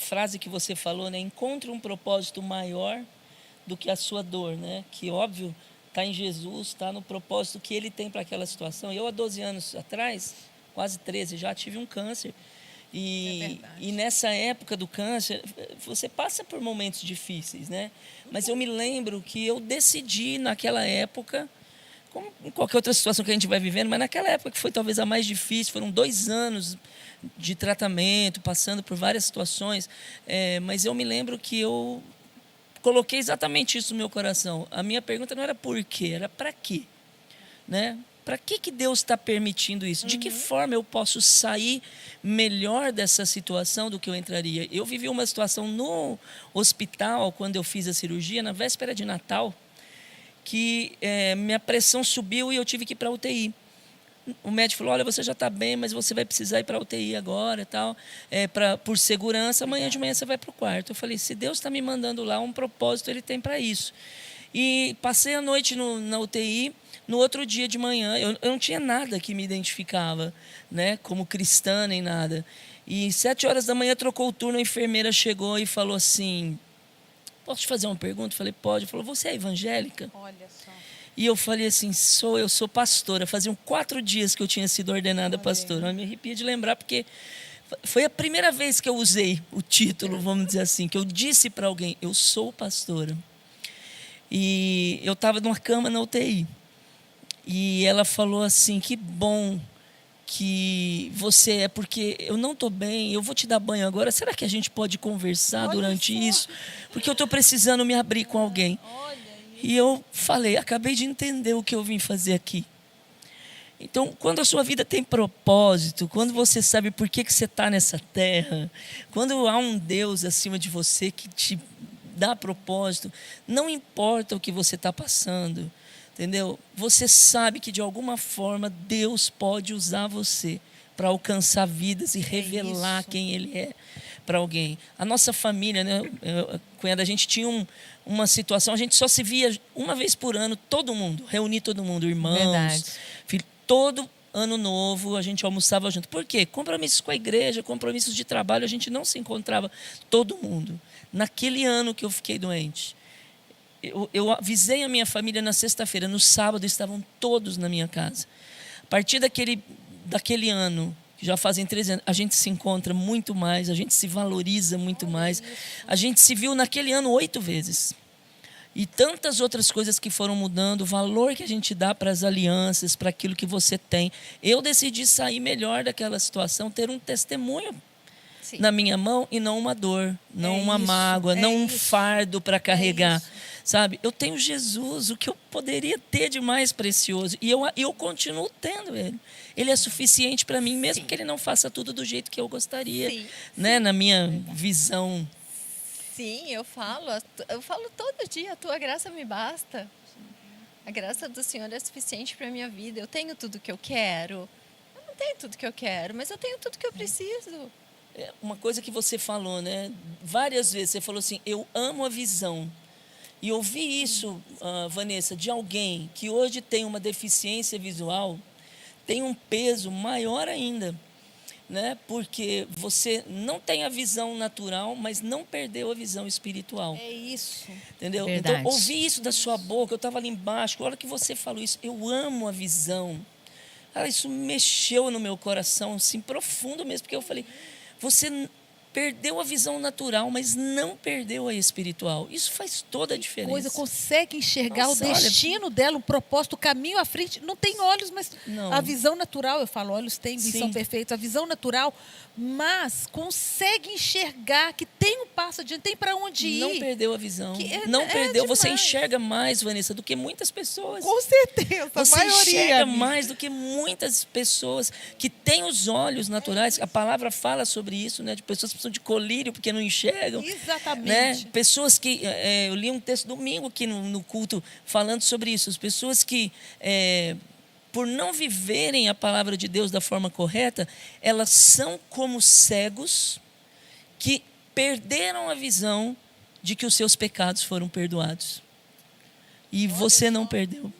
frase que você falou, né? Encontre um propósito maior do que a sua dor, né? Que, óbvio, está em Jesus, está no propósito que Ele tem para aquela situação. Eu, há 12 anos atrás, quase 13, já tive um câncer. E nessa época do câncer, você passa por momentos difíceis, né? Mas eu me lembro que eu decidi naquela época, como em qualquer outra situação que a gente vai vivendo, mas naquela época que foi talvez a mais difícil, foram 2 anos de tratamento, passando por várias situações, mas eu me lembro que eu coloquei exatamente isso no meu coração. A minha pergunta não era por quê, era para quê, né? Para que Deus está permitindo isso? De que forma eu posso sair melhor dessa situação do que eu entraria? Eu vivi uma situação no hospital, quando eu fiz a cirurgia, na véspera de Natal, que minha pressão subiu e eu tive que ir para a UTI. O médico falou, olha, você já está bem, mas você vai precisar ir para a UTI agora e tal, por segurança, amanhã de manhã você vai para o quarto. Eu falei, se Deus está me mandando lá, um propósito Ele tem para isso. E passei a noite na UTI. No outro dia de manhã, eu não tinha nada que me identificava, né, como cristã nem nada. E 7 horas da manhã trocou o turno, a enfermeira chegou e falou assim, posso te fazer uma pergunta? Eu falei, pode. Ela falou, você é evangélica? Olha só. E eu falei assim, eu sou pastora. Faziam 4 dias que eu tinha sido ordenada pastora. Eu me arrepio de lembrar, porque foi a primeira vez que eu usei o título, vamos dizer assim, que eu disse para alguém, eu sou pastora. E eu estava numa cama na UTI. E ela falou assim, que bom que você é, porque eu não estou bem, eu vou te dar banho agora, será que a gente pode conversar durante isso? Porque eu estou precisando me abrir com alguém. E eu falei, acabei de entender o que eu vim fazer aqui. Então, quando a sua vida tem propósito, quando você sabe por que você está nessa terra, quando há um Deus acima de você que te dá propósito, não importa o que você está passando, entendeu? Você sabe que de alguma forma Deus pode usar você para alcançar vidas e revelar quem Ele é para alguém. A nossa família, né, cunhada, a gente tinha uma situação, a gente só se via uma vez por ano, todo mundo, reunir todo mundo, irmãos, filhos, todo ano novo a gente almoçava junto. Por quê? Compromissos com a igreja, compromissos de trabalho, a gente não se encontrava, todo mundo. Naquele ano que eu fiquei doente, eu avisei a minha família na sexta-feira, no sábado estavam todos na minha casa. A partir daquele ano, que já fazem 13 anos, a gente se encontra muito mais, a gente se valoriza muito mais. A gente se viu naquele ano 8 vezes. E tantas outras coisas que foram mudando, o valor que a gente dá para as alianças, para aquilo que você tem. Eu decidi sair melhor daquela situação, ter um testemunho na minha mão e não uma dor, não uma mágoa, não um fardo para carregar. Sabe? Eu tenho Jesus, o que eu poderia ter de mais precioso. E eu continuo tendo Ele. Ele é suficiente para mim, mesmo que Ele não faça tudo do jeito que eu gostaria, né? Na minha visão. Sim, eu falo todo dia, a tua graça me basta. A graça do Senhor é suficiente para a minha vida. Eu tenho tudo que eu quero. Eu não tenho tudo que eu quero, mas eu tenho tudo que eu preciso. Uma coisa que você falou, né? Várias vezes você falou assim, eu amo a visão. E ouvir isso, Vanessa, de alguém que hoje tem uma deficiência visual, tem um peso maior ainda, né? Porque você não tem a visão natural, mas não perdeu a visão espiritual. É isso. Entendeu? Verdade. Então, ouvir isso da sua boca, eu estava ali embaixo, a hora que você falou isso, eu amo a visão. Isso mexeu no meu coração, assim, profundo mesmo, porque eu falei, você perdeu a visão natural, mas não perdeu a espiritual. Isso faz toda a diferença. Coisa, consegue enxergar o destino dela, o propósito, o caminho à frente. Não tem olhos, mas a visão natural, eu falo, olhos têm, visão perfeita, a visão natural, mas consegue enxergar que tem um passo adiante, tem para onde ir. Não perdeu a visão. Não perdeu. Demais. Você enxerga mais, Vanessa, do que muitas pessoas. Com certeza, você a maioria. Enxerga mais do que muitas pessoas que têm os olhos naturais. A palavra fala sobre isso, né? De pessoas que precisam de colírio porque não enxergam. Exatamente. Né? Pessoas que... eu li um texto domingo aqui no culto falando sobre isso. As pessoas que... por não viverem a palavra de Deus da forma correta, elas são como cegos que perderam a visão de que os seus pecados foram perdoados. E você não perdeu.